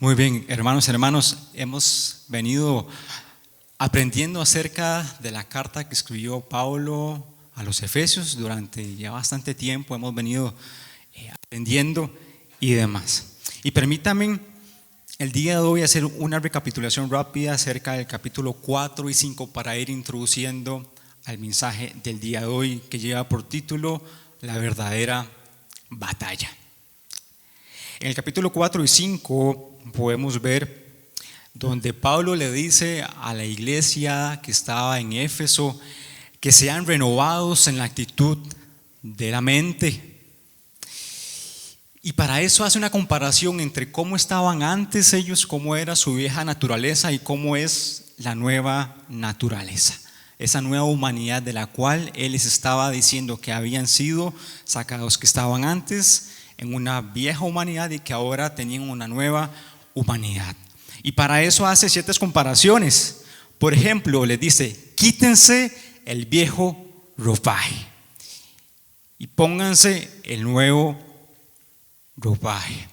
Muy bien, hermanos, hemos venido aprendiendo acerca de la carta que escribió Pablo a los Efesios durante ya bastante tiempo. Hemos venido aprendiendo y demás. Y permítanme el día de hoy hacer una recapitulación rápida acerca del capítulo 4 y 5 para ir introduciendo al mensaje del día de hoy, que lleva por título La verdadera batalla. En el capítulo 4 y 5 podemos ver donde Pablo le dice a la iglesia que estaba en Éfeso que sean renovados en la actitud de la mente. Y para eso hace una comparación entre cómo estaban antes ellos, cómo era su vieja naturaleza y cómo es la nueva naturaleza. Esa nueva humanidad de la cual él les estaba diciendo que habían sido sacados, que estaban antes en una vieja humanidad y que ahora tenían una nueva humanidad. Y para eso hace ciertas comparaciones. Por ejemplo, les dice: quítense el viejo ropaje y pónganse el nuevo ropaje.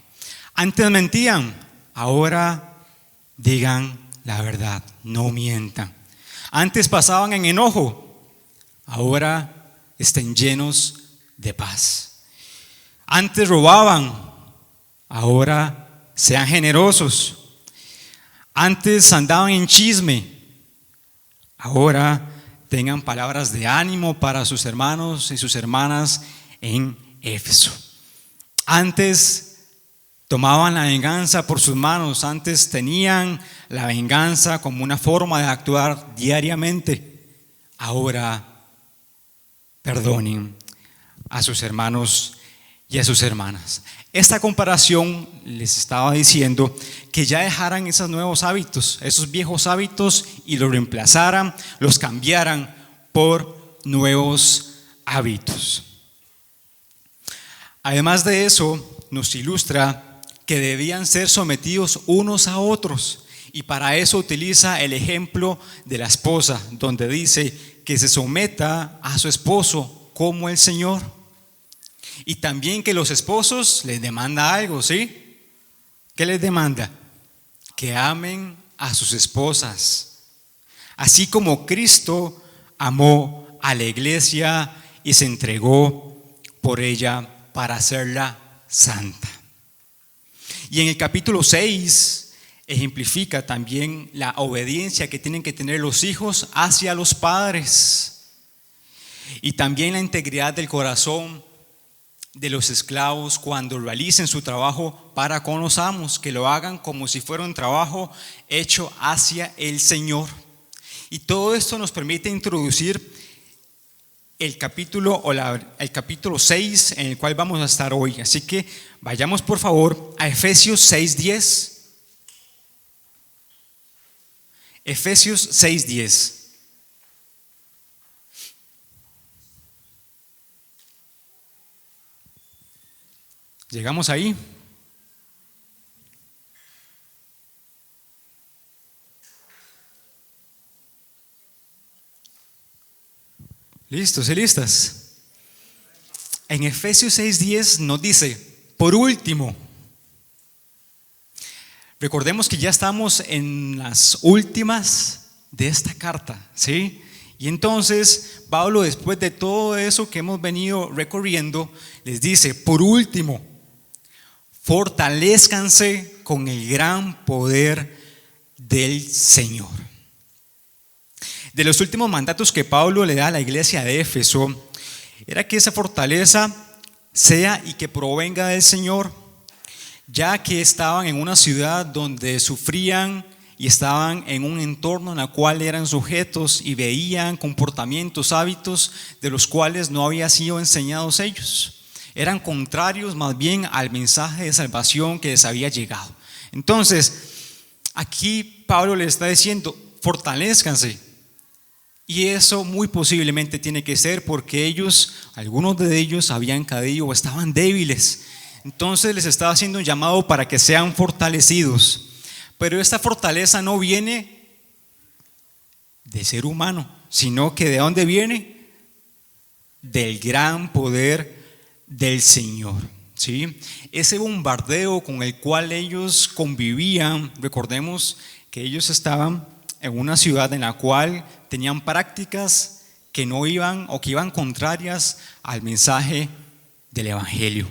Antes mentían, ahora digan la verdad, no mientan. Antes pasaban en enojo, ahora estén llenos de paz. Antes robaban, ahora sean generosos. Antes andaban en chisme, ahora tengan palabras de ánimo para sus hermanos y sus hermanas en Éfeso. Antes tomaban la venganza por sus manos, antes tenían la venganza como una forma de actuar diariamente. Ahora perdonen a sus hermanos y a sus hermanas. Esta comparación les estaba diciendo que ya dejaran esos nuevos hábitos, esos viejos hábitos, y los reemplazaran, los cambiaran por nuevos hábitos. Además de eso, nos ilustra que debían ser sometidos unos a otros, y para eso utiliza el ejemplo de la esposa, donde dice que se someta a su esposo como el Señor. Y también que los esposos les demanda algo, ¿sí? ¿Qué les demanda? Que amen a sus esposas, así como Cristo amó a la iglesia y se entregó por ella para hacerla santa. Y en el capítulo 6 ejemplifica también la obediencia que tienen que tener los hijos hacia los padres, y también la integridad del corazón de los esclavos cuando realicen su trabajo para con los amos, que lo hagan como si fuera un trabajo hecho hacia el Señor. Y todo esto nos permite introducir el capítulo el capítulo 6 en el cual vamos a estar hoy. Así que vayamos por favor a Efesios 6:10. Efesios 6:10. ¿Llegamos ahí? ¿Listos y listas? En Efesios 6:10 nos dice: por último, recordemos que ya estamos en las últimas de esta carta, ¿sí? Y entonces Pablo, después de todo eso que hemos venido recorriendo, les dice: por último, fortalezcanse con el gran poder del Señor. De los últimos mandatos que Pablo le da a la iglesia de Éfeso era que esa fortaleza sea y que provenga del Señor, ya que estaban en una ciudad donde sufrían y estaban en un entorno en el cual eran sujetos y veían comportamientos, hábitos de los cuales no habían sido enseñados ellos. Eran contrarios más bien al mensaje de salvación que les había llegado. Entonces, aquí Pablo les está diciendo: fortalezcanse. Y eso muy posiblemente tiene que ser porque ellos, algunos de ellos habían caído o estaban débiles. Entonces les estaba haciendo un llamado para que sean fortalecidos. Pero esta fortaleza no viene de ser humano, sino que ¿de dónde viene? Del gran poder del Señor. ¿sí? Ese bombardeo con el cual ellos convivían, recordemos que ellos estaban en una ciudad en la cual tenían prácticas que no iban o que iban contrarias al mensaje del Evangelio.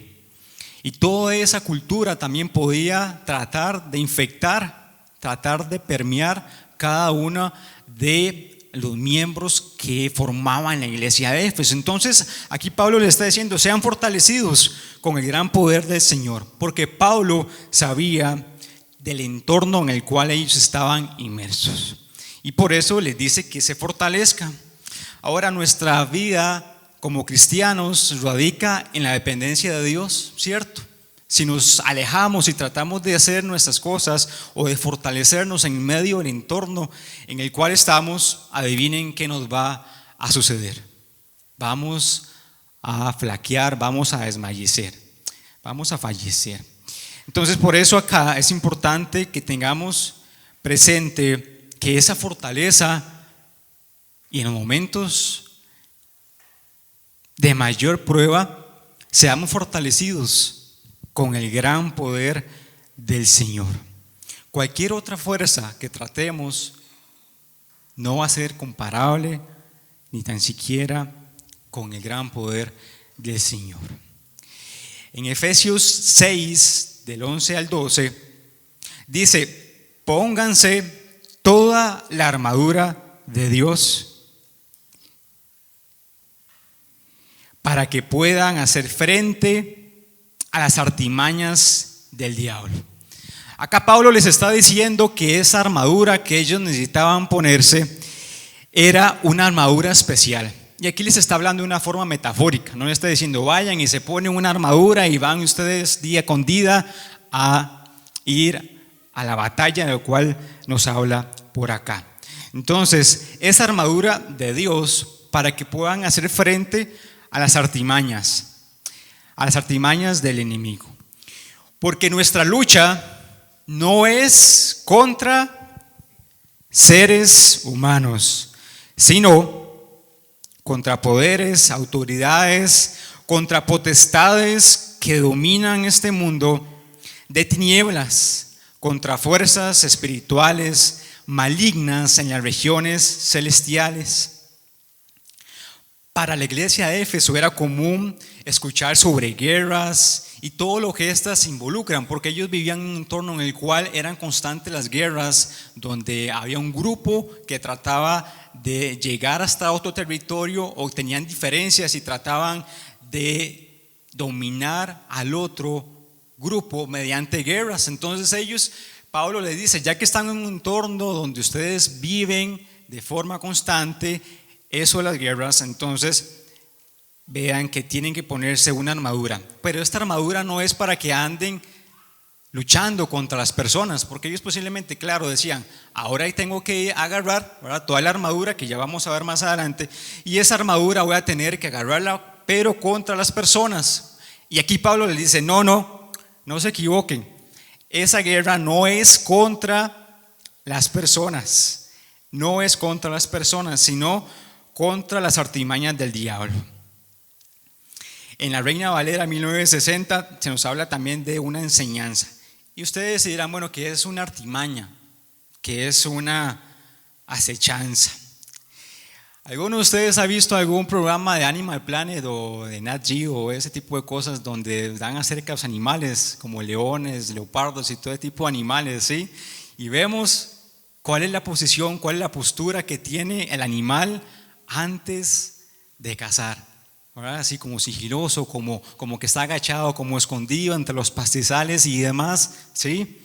Y toda esa cultura también podía tratar de infectar, tratar de permear cada uno de los miembros que formaban la iglesia de Éfeso. Entonces aquí Pablo le está diciendo: sean fortalecidos con el gran poder del Señor, porque Pablo sabía del entorno en el cual ellos estaban inmersos, y por eso les dice que se fortalezcan. Ahora, nuestra vida como cristianos radica en la dependencia de Dios, ¿cierto? Si nos alejamos y tratamos de hacer nuestras cosas o de fortalecernos en medio del entorno en el cual estamos, adivinen qué nos va a suceder. Vamos a flaquear, vamos a desmallecer, vamos a fallecer. Entonces, por eso acá es importante que tengamos presente que esa fortaleza, y en los momentos de mayor prueba, seamos fortalecidos con el gran poder del Señor. Cualquier otra fuerza que tratemos no va a ser comparable ni tan siquiera con el gran poder del Señor. En Efesios 6, del 11 al 12, dice: pónganse toda la armadura de Dios para que puedan hacer frente a las artimañas del diablo. Acá Pablo les está diciendo que esa armadura que ellos necesitaban ponerse era una armadura especial. Y aquí les está hablando de una forma metafórica. No les está diciendo vayan y se ponen una armadura y van ustedes día con día a ir a la batalla, de la cual nos habla por acá. Entonces, esa armadura de Dios para que puedan hacer frente a las artimañas del enemigo. Porque nuestra lucha no es contra seres humanos, sino contra poderes, autoridades, contra potestades que dominan este mundo de tinieblas, contra fuerzas espirituales malignas en las regiones celestiales. Para la iglesia de Éfeso era común escuchar sobre guerras y todo lo que éstas involucran, porque ellos vivían en un entorno en el cual eran constantes las guerras, donde había un grupo que trataba de llegar hasta otro territorio o tenían diferencias y trataban de dominar al otro grupo mediante guerras. Entonces Pablo les dice: ya que están en un entorno donde ustedes viven de forma constante eso de las guerras, entonces vean que tienen que ponerse una armadura. Pero esta armadura no es para que anden luchando contra las personas, porque ellos posiblemente, claro, decían: ahora tengo que agarrar, ¿verdad?, toda la armadura que ya vamos a ver más adelante, y esa armadura voy a tener que agarrarla, pero contra las personas. Y aquí Pablo les dice: no se equivoquen, esa guerra no es contra las personas, no es contra las personas, sino contra las artimañas del diablo. En la Reina Valera 1960 se nos habla también de una enseñanza. Y ustedes dirán: bueno, ¿qué es una artimaña? ¿Qué es una acechanza? ¿Alguno de ustedes ha visto algún programa de Animal Planet o de Nat Geo o ese tipo de cosas donde dan acerca de los animales como leones, leopardos y todo ese tipo de animales, ¿sí? Y vemos cuál es la posición, cuál es la postura que tiene el animal antes de cazar, ¿verdad? Así como sigiloso, como que está agachado, como escondido entre los pastizales y demás, ¿sí?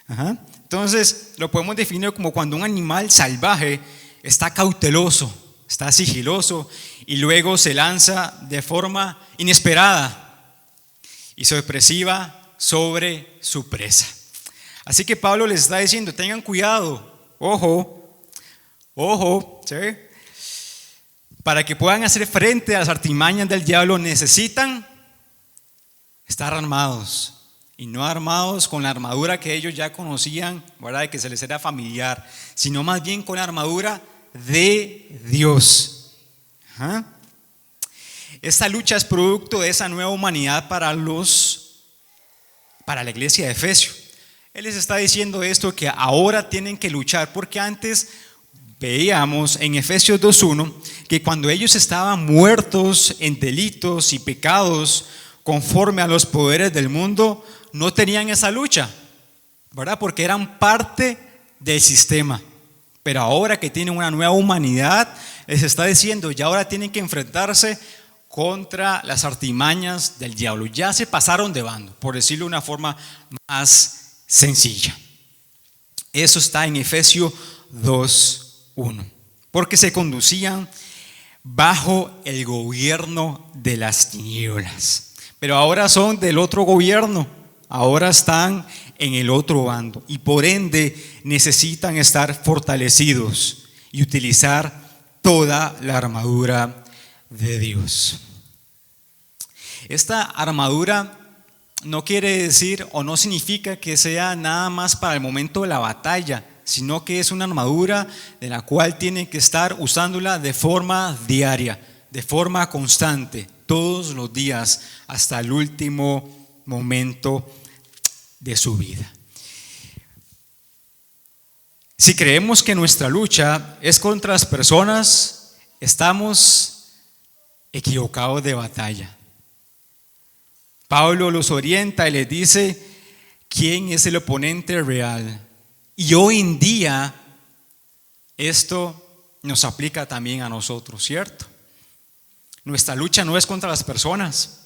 Entonces lo podemos definir como cuando un animal salvaje está cauteloso, está sigiloso y luego se lanza de forma inesperada y sorpresiva sobre su presa. Así que Pablo les está diciendo: tengan cuidado, ojo, ¿sí? Para que puedan hacer frente a las artimañas del diablo necesitan estar armados, y no armados con la armadura que ellos ya conocían, ¿verdad?, que se les era familiar, sino más bien con la armadura de Dios. Esta lucha es producto de esa nueva humanidad para los para la iglesia de Efesios. Él les está diciendo esto, que ahora tienen que luchar, porque antes veíamos en Efesios 2:1 que cuando ellos estaban muertos en delitos y pecados conforme a los poderes del mundo, no tenían esa lucha, ¿verdad? Porque eran parte del sistema. Pero ahora que tienen una nueva humanidad, les está diciendo, ya ahora tienen que enfrentarse contra las artimañas del diablo. Ya se pasaron de bando, por decirlo de una forma más sencilla. Eso está en Efesios 2:1. Porque se conducían bajo el gobierno de las tinieblas. Pero ahora son del otro gobierno. Ahora están en el otro bando. Y por ende necesitan estar fortalecidos y utilizar toda la armadura de Dios. Esta armadura no quiere decir o no significa que sea nada más para el momento de la batalla, sino que es una armadura de la cual tienen que estar usándola de forma diaria, de forma constante, todos los días, hasta el último momento de su vida. Si creemos que nuestra lucha es contra las personas, estamos equivocados de batalla. Pablo los orienta y les dice quién es el oponente real. Y hoy en día esto nos aplica también a nosotros, ¿cierto? Nuestra lucha no es contra las personas.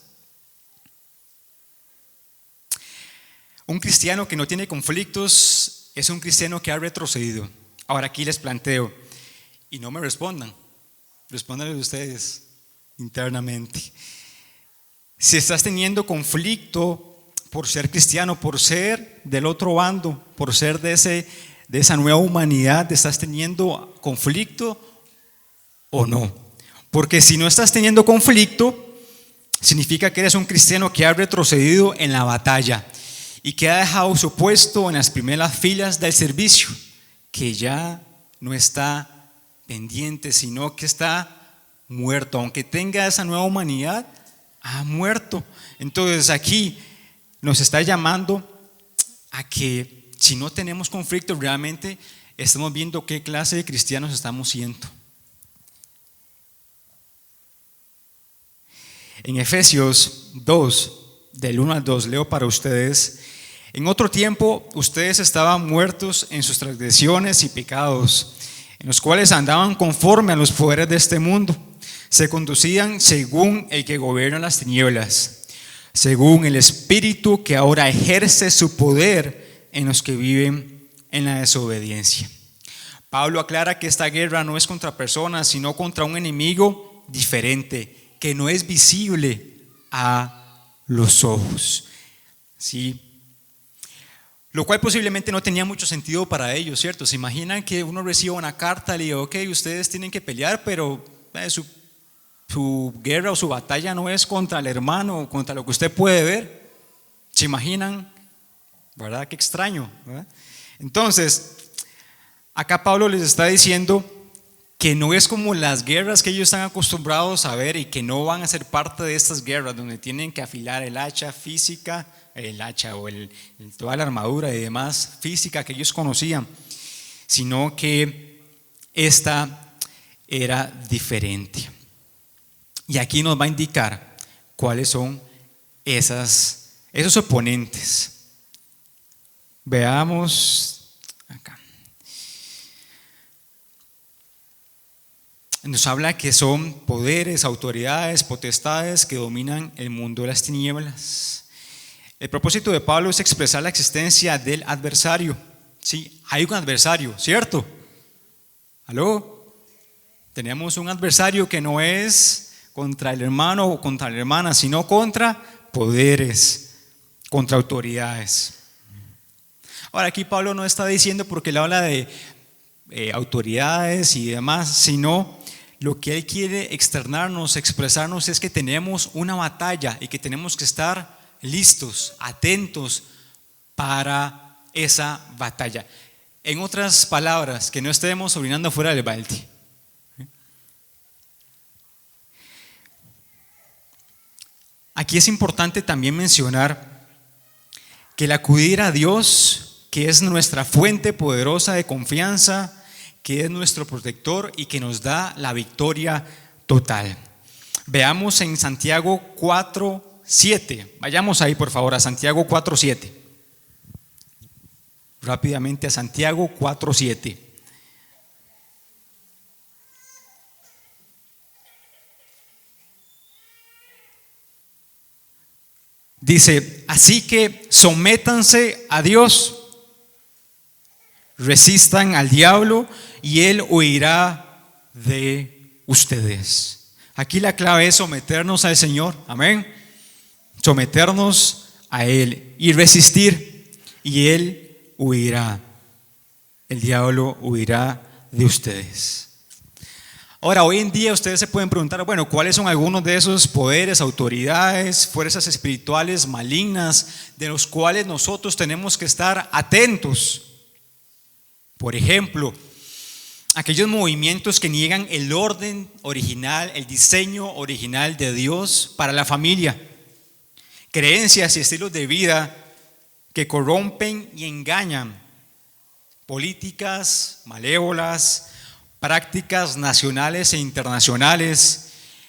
Un cristiano que no tiene conflictos es un cristiano que ha retrocedido. Ahora aquí les planteo, y no me respondan, respóndanle ustedes internamente. Si estás teniendo conflicto por ser cristiano, por ser del otro bando, por ser de esa nueva humanidad, ¿estás teniendo conflicto o no? Porque si no estás teniendo conflicto, significa que eres un cristiano que ha retrocedido en la batalla y que ha dejado su puesto en las primeras filas del servicio, que ya no está pendiente, sino que está muerto. Aunque tenga esa nueva humanidad, ha muerto. Entonces aquí nos está llamando a que si no tenemos conflicto, realmente estamos viendo qué clase de cristianos estamos siendo. En Efesios 2, del 1 al 2, leo para ustedes. En otro tiempo ustedes estaban muertos en sus transgresiones y pecados, en los cuales andaban conforme a los poderes de este mundo. Se conducían según el que gobierna las tinieblas, según el espíritu que ahora ejerce su poder en los que viven en la desobediencia. Pablo aclara que esta guerra no es contra personas, sino contra un enemigo diferente, que no es visible a los ojos. ¿Sí? Lo cual posiblemente no tenía mucho sentido para ellos, ¿cierto? Se imaginan que uno reciba una carta y le diga, ok, ustedes tienen que pelear, pero su guerra o su batalla no es contra el hermano o contra lo que usted puede ver. ¿Se imaginan? ¿Verdad? Qué extraño, ¿verdad? Entonces, acá Pablo les está diciendo que no es como las guerras que ellos están acostumbrados a ver y que no van a ser parte de estas guerras donde tienen que afilar el hacha física, el hacha o toda la armadura y demás física que ellos conocían, sino que esta era diferente. Y aquí nos va a indicar cuáles son esos oponentes. Veamos acá. Nos habla que son poderes, autoridades, potestades que dominan el mundo de las tinieblas. El propósito de Pablo es expresar la existencia del adversario. Sí, hay un adversario, ¿cierto? ¿Aló? Tenemos un adversario que no es contra el hermano o contra la hermana, sino contra poderes, contra autoridades. Ahora aquí Pablo no está diciendo porque él habla de autoridades y demás, sino lo que él quiere externarnos, expresarnos es que tenemos una batalla y que tenemos que estar listos, atentos para esa batalla. En otras palabras, que no estemos orinando fuera del balde. Aquí es importante también mencionar que el acudir a Dios, que es nuestra fuente poderosa de confianza, que es nuestro protector y que nos da la victoria total. Veamos en Santiago 4:7. Vayamos ahí por favor a Santiago 4:7. Rápidamente a Santiago 4:7. Dice, así que sométanse a Dios, resistan al diablo y él huirá de ustedes. Aquí la clave es someternos al Señor, amén. Someternos a Él y resistir y Él huirá. El diablo huirá de ustedes. Ahora, hoy en día ustedes se pueden preguntar, bueno, ¿cuáles son algunos de esos poderes, autoridades, fuerzas espirituales malignas de los cuales nosotros tenemos que estar atentos? Por ejemplo, aquellos movimientos que niegan el orden original, el diseño original de Dios para la familia. Creencias y estilos de vida que corrompen y engañan. Políticas malévolas, prácticas nacionales e internacionales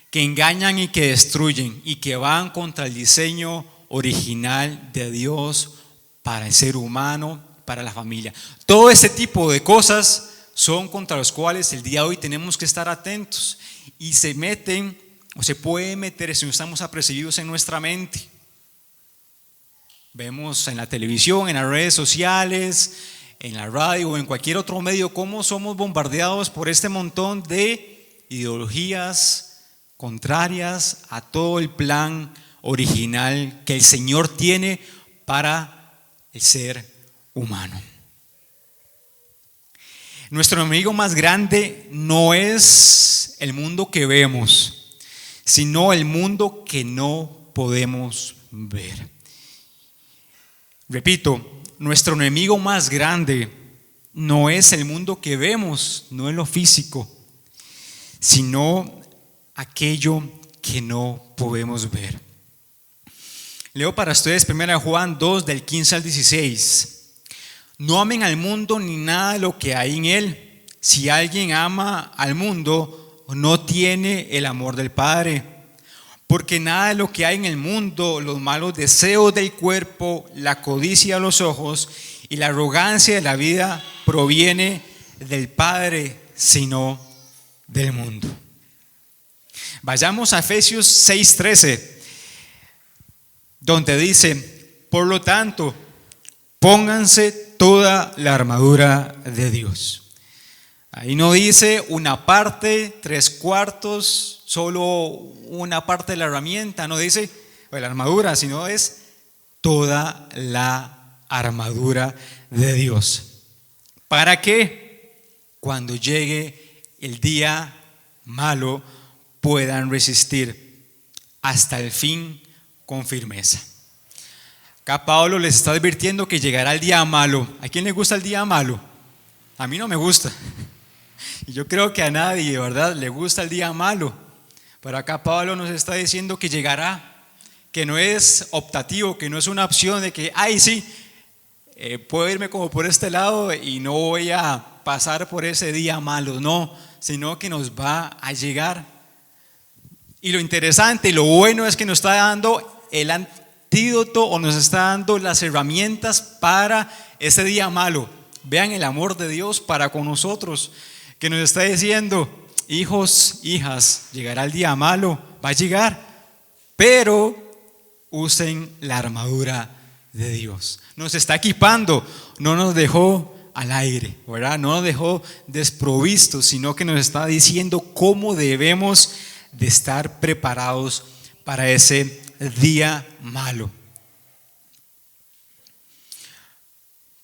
que engañan y que destruyen y que van contra el diseño original de Dios para el ser humano, para la familia. Todo ese tipo de cosas son contra los cuales el día de hoy tenemos que estar atentos y se meten o se pueden meter si no estamos apercibidos en nuestra mente. Vemos en la televisión, en las redes sociales, en la radio o en cualquier otro medio cómo somos bombardeados por este montón de ideologías contrarias a todo el plan original que el Señor tiene para el ser humano. Nuestro enemigo más grande no es el mundo que vemos, sino el mundo que no podemos ver. Repito, nuestro enemigo más grande no es el mundo que vemos, no es lo físico, sino aquello que no podemos ver. Leo para ustedes 1 Juan 2 del 15 al 16. No amen al mundo ni nada de lo que hay en él. Si alguien ama al mundo, no tiene el amor del Padre. Porque nada de lo que hay en el mundo, los malos deseos del cuerpo, la codicia de los ojos y la arrogancia de la vida proviene del Padre, sino del mundo. Vayamos a Efesios 6:13, donde dice, por lo tanto, pónganse toda la armadura de Dios. Ahí no dice una parte, 3/4, solo una parte de la herramienta, no dice la armadura, sino es toda la armadura de Dios. ¿Para qué? Cuando llegue el día malo puedan resistir hasta el fin con firmeza. Acá Pablo les está advirtiendo que llegará el día malo. ¿A quién le gusta el día malo? A mí no me gusta. Y yo creo que a nadie, ¿verdad?, le gusta el día malo. Pero acá Pablo nos está diciendo que llegará, que no es optativo, que no es una opción de que, ay, sí, puedo irme como por este lado y no voy a pasar por ese día malo. No, sino que nos va a llegar. Y lo interesante y lo bueno es que nos está dando el antídoto o nos está dando las herramientas para ese día malo. Vean el amor de Dios para con nosotros, que nos está diciendo, hijos, hijas, llegará el día malo, va a llegar, pero usen la armadura de Dios. Nos está equipando, no nos dejó al aire, ¿verdad? No nos dejó desprovistos, sino que nos está diciendo cómo debemos de estar preparados para ese día malo.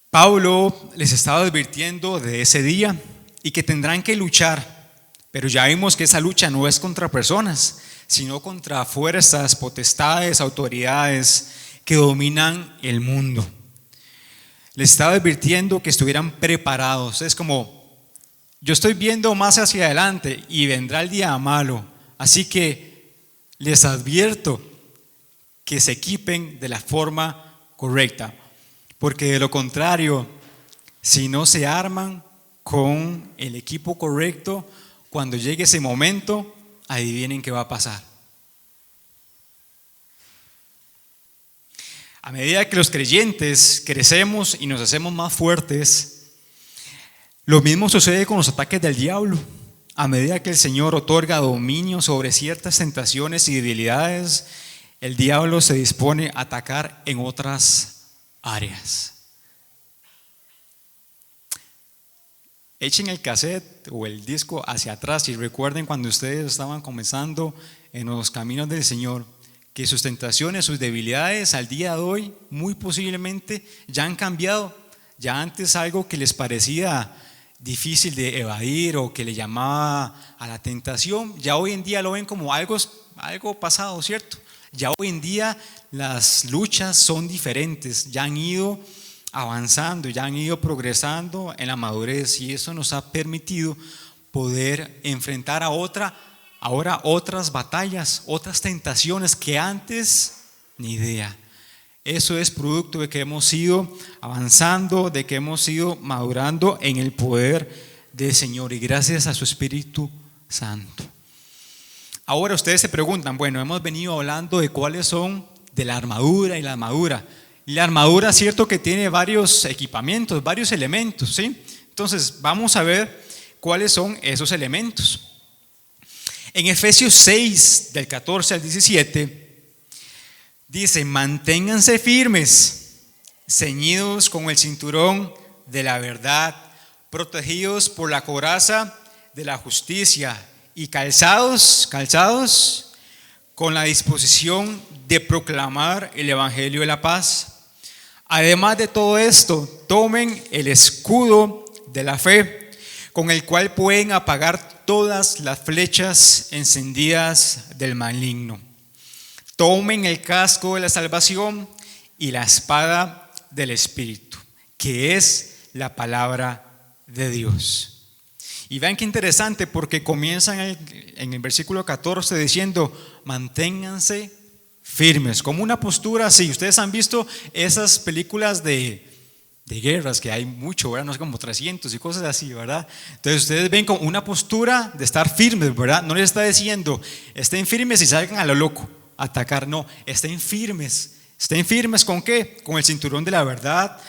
Pablo les estaba advirtiendo de ese día y que tendrán que luchar, pero ya vimos que esa lucha no es contra personas, sino contra fuerzas, potestades, autoridades que dominan el mundo. Les estaba advirtiendo que estuvieran preparados. Es como, yo estoy viendo más hacia adelante y vendrá el día malo, así que les advierto que se equipen de la forma correcta. porque de lo contrario, si no se arman con el equipo correcto, cuando llegue ese momento, adivinen qué va a pasar. A medida que los creyentes crecemos y nos hacemos más fuertes, lo mismo sucede con los ataques del diablo. A medida que el Señor otorga dominio sobre ciertas tentaciones y debilidades, el diablo se dispone a atacar en otras áreas. Echen el cassette o el disco hacia atrás y recuerden cuando ustedes estaban comenzando en los caminos del Señor, que sus tentaciones, sus debilidades al día de hoy muy posiblemente ya han cambiado. Ya antes algo que les parecía difícil de evadir o que le llamaba a la tentación, ya hoy en día lo ven como algo pasado, ¿cierto? Ya hoy en día las luchas son diferentes, ya han ido avanzando, ya han ido progresando en la madurez, y eso nos ha permitido poder enfrentar ahora otras batallas, otras tentaciones que antes ni idea. Eso es producto de que hemos ido avanzando, de que hemos ido madurando en el poder del Señor y gracias a su Espíritu Santo. Ahora ustedes se preguntan, bueno, hemos venido hablando de cuáles son de la armadura y la armadura. Y la armadura, cierto que tiene varios equipamientos, varios elementos, ¿sí? Entonces vamos a ver cuáles son esos elementos. En Efesios 6, del 14 al 17, dice: manténganse firmes, ceñidos con el cinturón de la verdad, protegidos por la coraza de la justicia y calzados con la disposición de proclamar el evangelio de la paz. Además de todo esto, tomen el escudo de la fe, con el cual pueden apagar todas las flechas encendidas del maligno. Tomen el casco de la salvación y la espada del Espíritu, que es la palabra de Dios. Y vean qué interesante, porque comienzan en el versículo 14 diciendo: manténganse firmes, como una postura así. Ustedes han visto esas películas de guerras que hay mucho, ¿verdad? No sé, como 300 y cosas así, ¿verdad? Entonces ustedes ven como una postura de estar firmes, ¿verdad? No les está diciendo estén firmes y salgan a lo loco a atacar, no, estén firmes. ¿Estén firmes con qué? Con el cinturón de la verdad,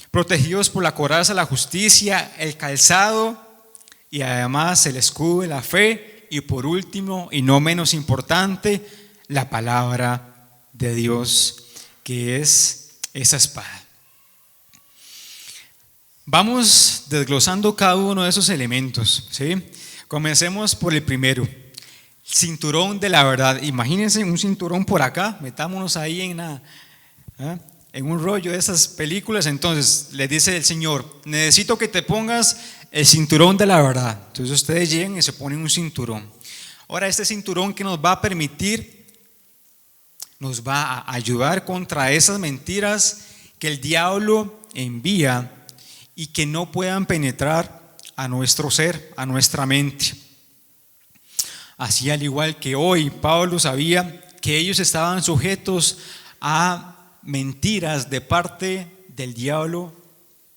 protegidos por la coraza de la justicia, el calzado y además el escudo de la fe, y por último y no menos importante, la palabra de Dios, que es esa espada. Vamos desglosando cada uno de esos elementos, ¿sí? Comencemos por el primero, cinturón de la verdad. Imagínense un cinturón por acá, metámonos ahí en un rollo de esas películas. Entonces les dice el Señor: necesito que te pongas el cinturón de la verdad. Entonces ustedes llegan y se ponen un cinturón. Ahora, este cinturón que nos va a permitir, nos va a ayudar contra esas mentiras que el diablo envía y que no puedan penetrar a nuestro ser, a nuestra mente. Así, al igual que hoy, Pablo sabía que ellos estaban sujetos a mentiras de parte del diablo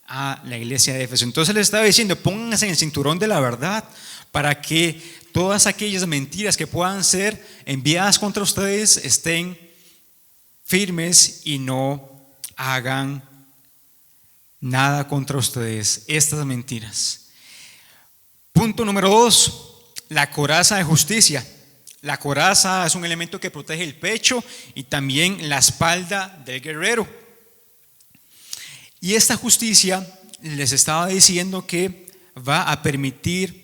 a la iglesia de Éfeso. Entonces les estaba diciendo: pónganse en el cinturón de la verdad para que todas aquellas mentiras que puedan ser enviadas contra ustedes estén firmes y no hagan nada contra ustedes, estas mentiras. Punto número 2, la coraza de justicia. La coraza es un elemento que protege el pecho y también la espalda del guerrero. Y esta justicia, les estaba diciendo que va a permitir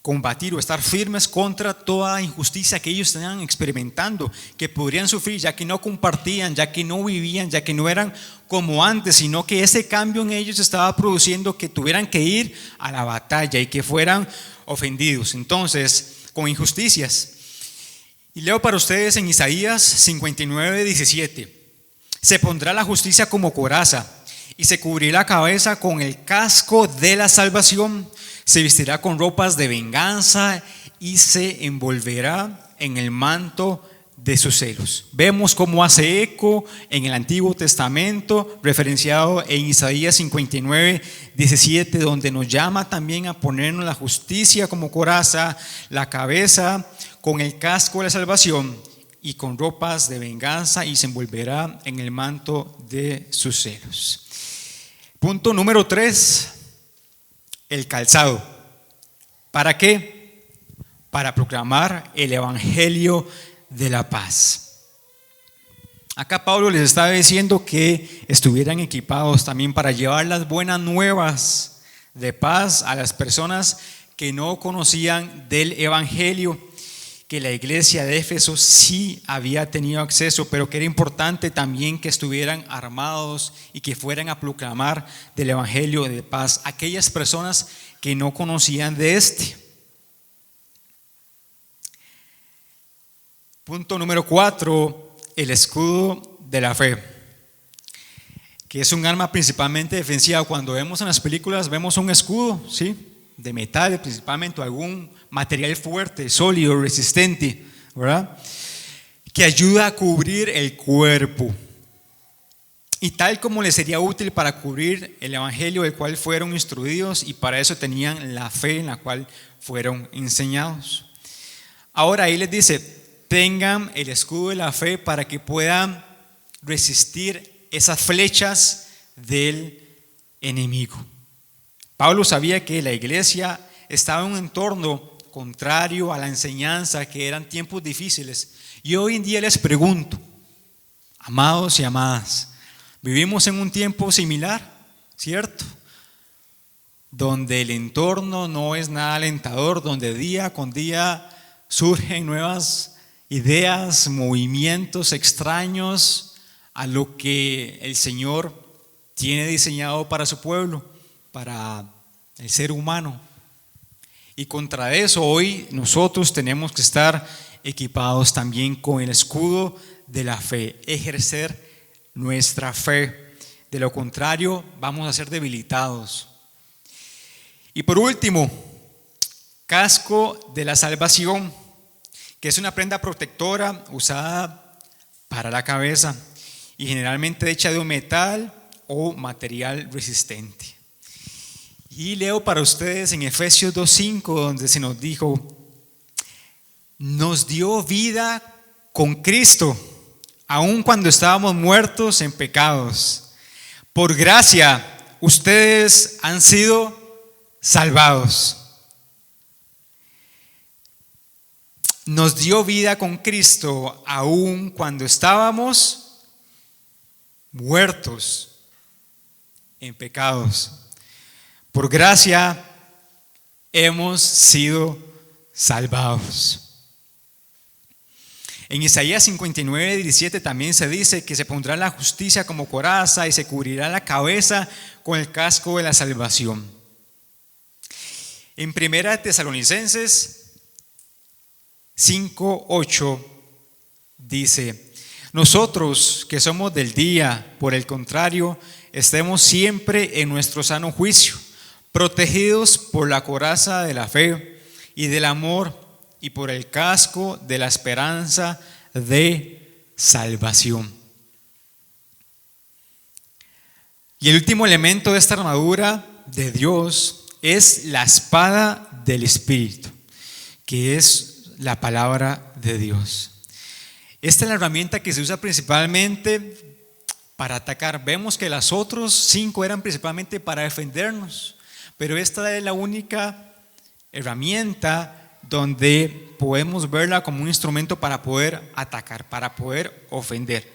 combatir o estar firmes contra toda injusticia que ellos estaban experimentando, que podrían sufrir, ya que no compartían, ya que no vivían, ya que no eran como antes, sino que ese cambio en ellos estaba produciendo que tuvieran que ir a la batalla y que fueran ofendidos, entonces, con injusticias. Y leo para ustedes en Isaías 59:17: se pondrá la justicia como coraza y se cubrirá la cabeza con el casco de la salvación. Se vestirá con ropas de venganza y se envolverá en el manto de sus celos. Vemos cómo hace eco en el Antiguo Testamento, referenciado en Isaías 59, 17, donde nos llama también a ponernos la justicia como coraza, la cabeza con el casco de la salvación y con ropas de venganza, y se envolverá en el manto de sus celos. Punto número 3, el calzado. ¿Para qué? Para proclamar el evangelio de la paz. Acá Pablo les estaba diciendo que estuvieran equipados también para llevar las buenas nuevas de paz a las personas que no conocían del evangelio, que la iglesia de Éfeso sí había tenido acceso, pero que era importante también que estuvieran armados y que fueran a proclamar del evangelio de paz a aquellas personas que no conocían de este. Punto número 4, el escudo de la fe, que es un arma principalmente defensiva. Cuando vemos en las películas, vemos un escudo, ¿sí?, de metal, principalmente algún material fuerte, sólido, resistente, ¿verdad?, que ayuda a cubrir el cuerpo. Y tal como les sería útil para cubrir el evangelio del cual fueron instruidos, y para eso tenían la fe en la cual fueron enseñados. Ahora ahí les dice: tengan el escudo de la fe para que puedan resistir esas flechas del enemigo. Pablo sabía que la iglesia estaba en un entorno contrario a la enseñanza, que eran tiempos difíciles. Y hoy en día les pregunto, amados y amadas, vivimos en un tiempo similar, ¿cierto?, donde el entorno no es nada alentador, donde día con día surgen nuevas ideas, movimientos extraños a lo que el Señor tiene diseñado para su pueblo, para el ser humano. Y contra eso hoy nosotros tenemos que estar equipados también con el escudo de la fe, ejercer nuestra fe. De lo contrario, vamos a ser debilitados. Y por último, casco de la salvación, que es una prenda protectora usada para la cabeza y generalmente hecha de un metal o material resistente. Y leo para ustedes en Efesios 2:5, donde se nos dijo: nos dio vida con Cristo, aun cuando estábamos muertos en pecados. Por gracia, ustedes han sido salvados. Nos dio vida con Cristo, aun cuando estábamos muertos en pecados. Por gracia hemos sido salvados. En Isaías 59, 17 también se dice que se pondrá la justicia como coraza y se cubrirá la cabeza con el casco de la salvación. En 1 Tesalonicenses 5:8 dice: nosotros que somos del día, por el contrario, estemos siempre en nuestro sano juicio, protegidos por la coraza de la fe y del amor y por el casco de la esperanza de salvación. Y el último elemento de esta armadura de Dios es la espada del Espíritu, que es la palabra de Dios. Esta es la herramienta que se usa principalmente para atacar. Vemos que las otras 5 eran principalmente para defendernos, pero esta es la única herramienta donde podemos verla como un instrumento para poder atacar, para poder ofender.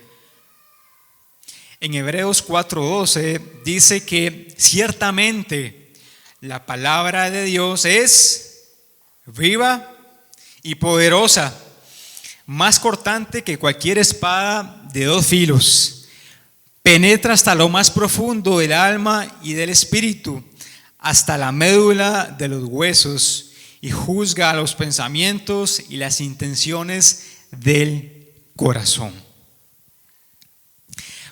En Hebreos 4:12 dice que ciertamente la palabra de Dios es viva y poderosa, más cortante que cualquier espada de 2 filos, penetra hasta lo más profundo del alma y del espíritu, hasta la médula de los huesos, y juzga los pensamientos y las intenciones del corazón.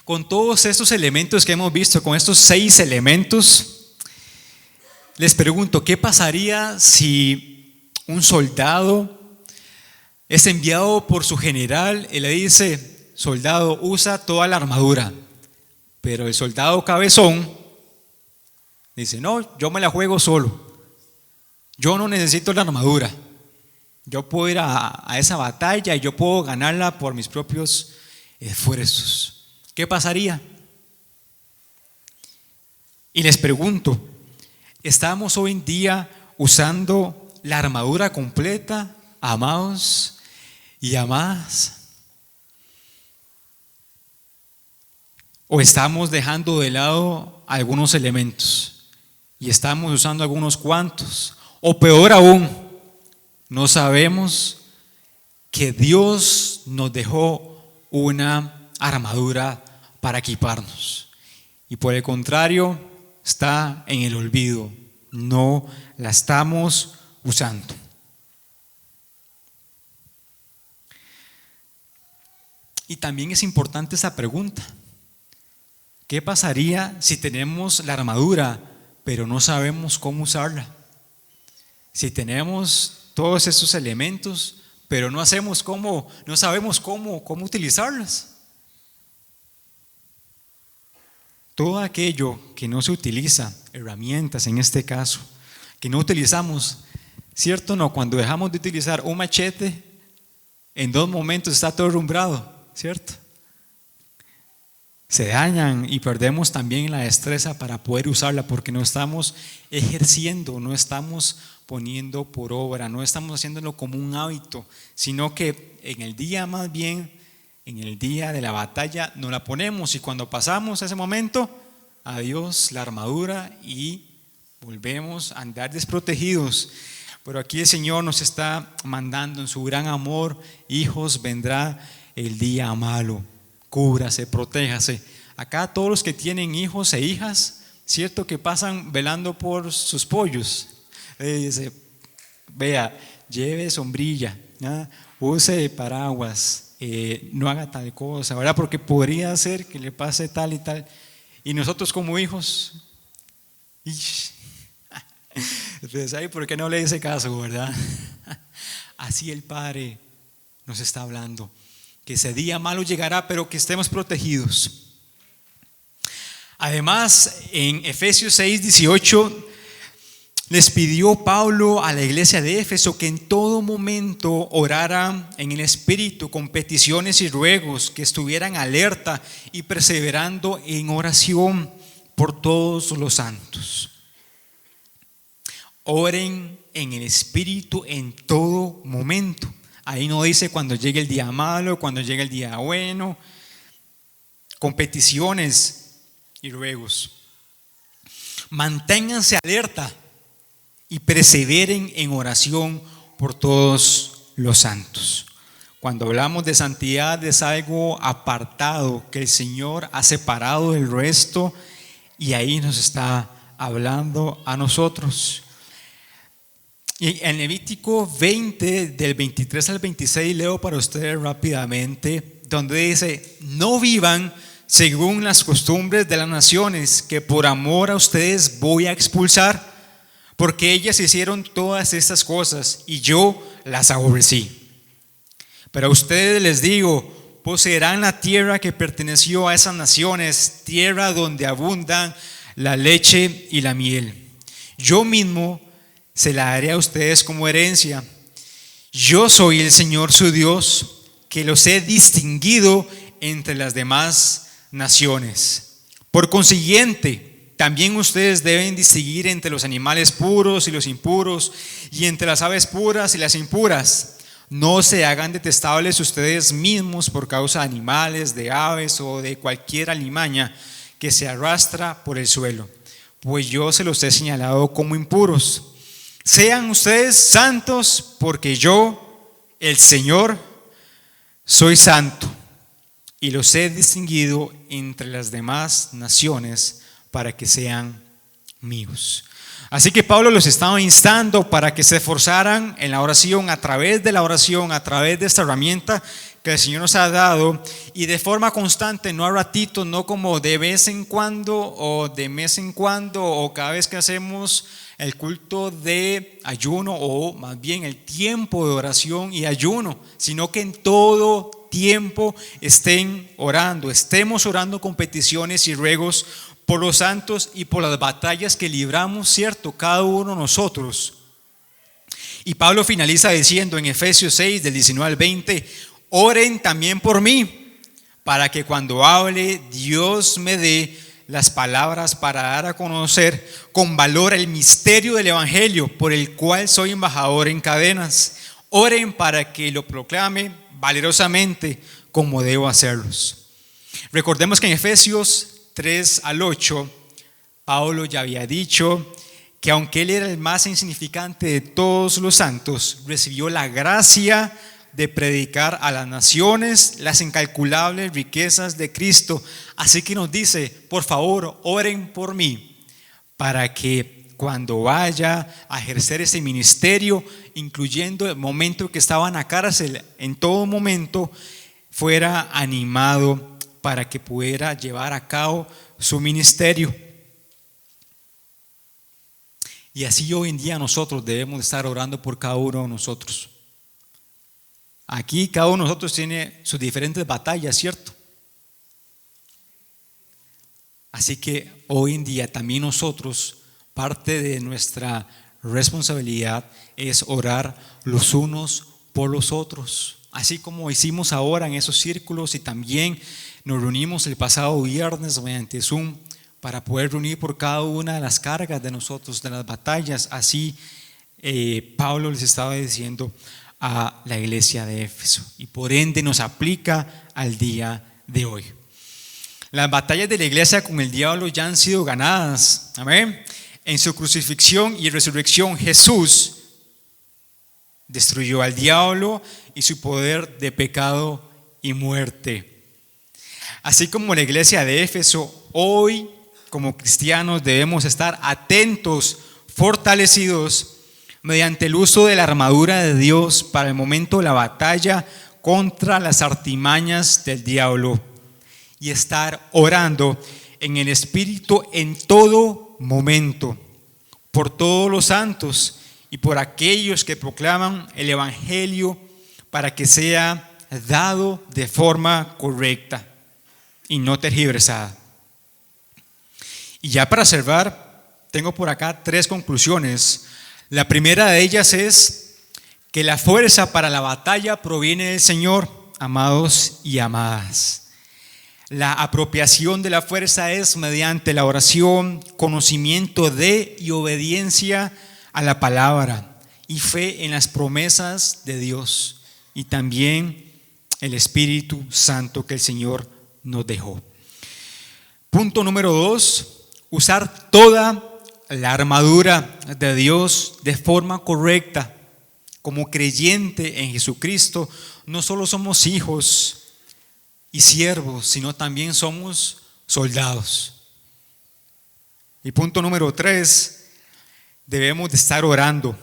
Con todos estos elementos que hemos visto, con estos 6 elementos, les pregunto, ¿qué pasaría si un soldado es enviado por su general y le dice: soldado, usa toda la armadura. Pero el soldado cabezón dice: no, yo me la juego solo. Yo no necesito la armadura. Yo puedo ir a esa batalla y yo puedo ganarla por mis propios esfuerzos. ¿Qué pasaría? Y les pregunto, ¿estamos hoy en día usando la armadura completa, amados y amadas? ¿O estamos dejando de lado algunos elementos y estamos usando algunos cuantos? O peor aún, no sabemos que Dios nos dejó una armadura para equiparnos. Y por el contrario, está en el olvido. No la estamos usando. Y también es importante esa pregunta. ¿Qué pasaría si tenemos la armadura, pero no sabemos cómo usarla? Si tenemos todos esos elementos, pero no sabemos cómo utilizarlos. Todo aquello que no se utiliza, herramientas en este caso, que no utilizamos, ¿cierto o no? Cuando dejamos de utilizar un machete, en 2 momentos está todo rumbrado, ¿cierto? Se dañan y perdemos también la destreza para poder usarla porque no estamos ejerciendo, no estamos poniendo por obra, no estamos haciéndolo como un hábito, sino que en el día más bien, en el día de la batalla nos la ponemos y cuando pasamos ese momento, adiós la armadura y volvemos a andar desprotegidos. Pero aquí el Señor nos está mandando en su gran amor: hijos, vendrá el día malo. Cúbrase, protéjase. Acá todos los que tienen hijos e hijas, cierto que pasan velando por sus pollos. Dice: vea, lleve sombrilla, ¿no? Use paraguas, no haga tal cosa, ¿verdad? Porque podría ser que le pase tal y tal. Y nosotros como hijos, entonces, ¿ay, por qué no le dice caso, verdad? Así el Padre nos está hablando, que ese día malo llegará, pero que estemos protegidos. Además, en Efesios 6:18 les pidió Pablo a la iglesia de Éfeso que en todo momento oraran en el Espíritu con peticiones y ruegos, que estuvieran alerta y perseverando en oración por todos los santos. Oren en el Espíritu en todo momento. Ahí no dice cuando llegue el día malo, cuando llegue el día bueno, con peticiones y ruegos. Manténganse alerta y perseveren en oración por todos los santos. Cuando hablamos de santidad es algo apartado que el Señor ha separado del resto y ahí nos está hablando a nosotros. Y en Levítico 20, del 23 al 26, leo para ustedes rápidamente, donde dice: no vivan según las costumbres de las naciones que por amor a ustedes voy a expulsar, porque ellas hicieron todas estas cosas y yo las aborrecí. Pero a ustedes les digo: poseerán la tierra que perteneció a esas naciones, tierra donde abundan la leche y la miel. Yo mismo se la daré a ustedes como herencia. Yo soy el Señor su Dios, que los he distinguido entre las demás naciones. Por consiguiente, también ustedes deben distinguir entre los animales puros y los impuros, y entre las aves puras y las impuras. No se hagan detestables ustedes mismos por causa de animales, de aves o de cualquier alimaña que se arrastra por el suelo, pues yo se los he señalado como impuros. Sean ustedes santos, porque yo, el Señor, soy santo y los he distinguido entre las demás naciones para que sean míos. Así que Pablo los estaba instando para que se esforzaran en la oración, a través de la oración, a través de esta herramienta que el Señor nos ha dado, y de forma constante, no a ratitos, no como de vez en cuando o de mes en cuando o cada vez que hacemos el culto de ayuno, o más bien el tiempo de oración y ayuno, sino que en todo tiempo estemos orando con peticiones y ruegos por los santos y por las batallas que libramos, ¿cierto? Cada uno de nosotros. Y Pablo finaliza diciendo en Efesios 6, del 19 al 20, oren también por mí, para que cuando hable Dios me dé las palabras para dar a conocer con valor el misterio del Evangelio, por el cual soy embajador en cadenas. Oren para que lo proclame valerosamente como debo hacerlos. Recordemos que en Efesios 3 al 8, Pablo ya había dicho que aunque él era el más insignificante de todos los santos, recibió la gracia de predicar a las naciones las incalculables riquezas de Cristo. Así que nos dice, por favor, oren por mí, para que cuando vaya a ejercer ese ministerio, incluyendo el momento que estaba en la cárcel, en todo momento, fuera animado para que pudiera llevar a cabo su ministerio. Y así hoy en día nosotros debemos estar orando por cada uno de nosotros. Aquí cada uno de nosotros tiene sus diferentes batallas, ¿cierto? Así que hoy en día también nosotros, parte de nuestra responsabilidad es orar los unos por los otros. Así como hicimos ahora en esos círculos, y también nos reunimos el pasado viernes mediante Zoom para poder reunir por cada una de las cargas de nosotros, de las batallas. Así Pablo les estaba diciendo a la iglesia de Éfeso, y por ende nos aplica al día de hoy. Las batallas de la iglesia con el diablo ya han sido ganadas. Amén. En su crucifixión y resurrección, Jesús destruyó al diablo y su poder de pecado y muerte. Así como la iglesia de Éfeso, hoy como cristianos debemos estar atentos, fortalecidos mediante el uso de la armadura de Dios para el momento de la batalla contra las artimañas del diablo, y estar orando en el Espíritu en todo momento, por todos los santos y por aquellos que proclaman el Evangelio, para que sea dado de forma correcta y no tergiversada. Y ya para cerrar, tengo por acá 3 conclusiones. La primera de ellas es que la fuerza para la batalla proviene del Señor, amados y amadas. La apropiación de la fuerza es mediante la oración, conocimiento de y obediencia a la palabra y fe en las promesas de Dios, y también el Espíritu Santo que el Señor nos dejó. Punto número 2, usar toda la armadura de Dios de forma correcta. Como creyente en Jesucristo, no solo somos hijos y siervos, sino también somos soldados. Y punto número 3, debemos de estar orando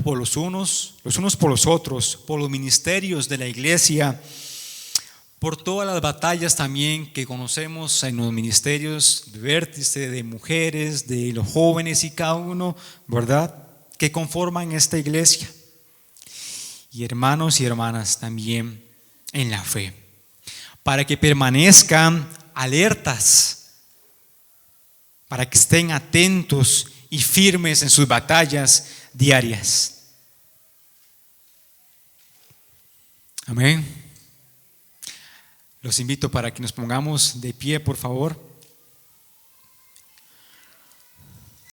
por los unos por los otros, por los ministerios de la iglesia, por todas las batallas también que conocemos en los ministerios de vértice, de mujeres, de los jóvenes y cada uno, ¿verdad?, que conforman esta iglesia. Y hermanos y hermanas también en la fe, para que permanezcan alertas, para que estén atentos y firmes en sus batallas diarias. Amén. Los invito para que nos pongamos de pie, por favor.